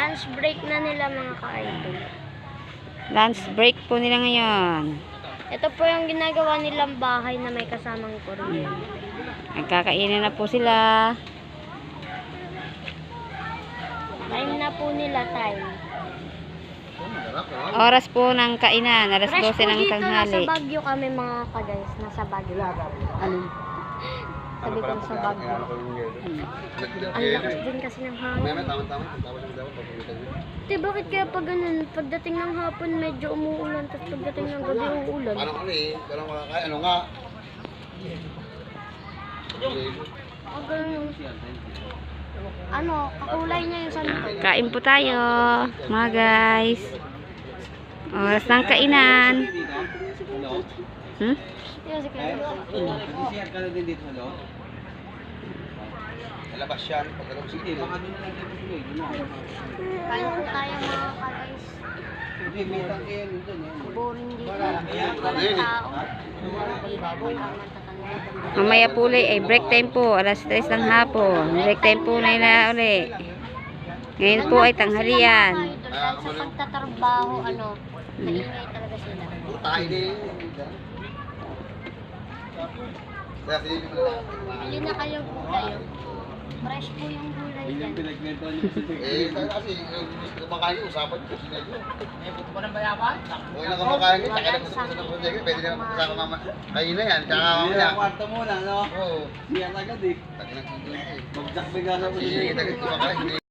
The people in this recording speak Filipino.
Lunch break na nila mga ka-idol. Lunch break po nila ngayon. Ito po yung ginagawa nilang bahay na may kasamang kuryente. Nagkakainin na po sila. Time na po nila, time. Oras po ng kainan. Alas Fresh 12 po ng dito, nasa tanghali. Baguio kami mga ka-guys. Nasa Baguio. Ano? Sabi ko sa Baguio. Ang lakas din kasi ng hangin. Te, bakit kaya pag ganun, pagdating ng hapon medyo umuulan, tapos pagdating ng gabi uulan? Ano nga? Ang ganun. Ano, kakulay niya yung santo. Kain po tayo, mga guys. Oras ng kainan. Hmm? Yung si Kaya. Nalabas yan. Pagkalong sige. Kain po tayo mga ka-guys. Boring dito. Walang tao. Mamaya po ulit ay break time po. Alas 3 ng hapon. Break time po na ulit. Ngayon po ay tanghalian. Dahil sa pagtatrabaho, maingay talaga sila. Tayo din. Bili na kayo gulay. Fresh po yung gulay dyan. Kasi kumakain yung usapan ko. Puto pa ng bayaban? Huwag na kumakain yun. Tsaka lang gusto ng project. Pwede naman kasama mama. Kain na yan. Tsaka mamaya. Kwarto muna, no? Oo. Siya agad eh. Takin ang hindi. Magjakbiga sa Sige, takin kumakain.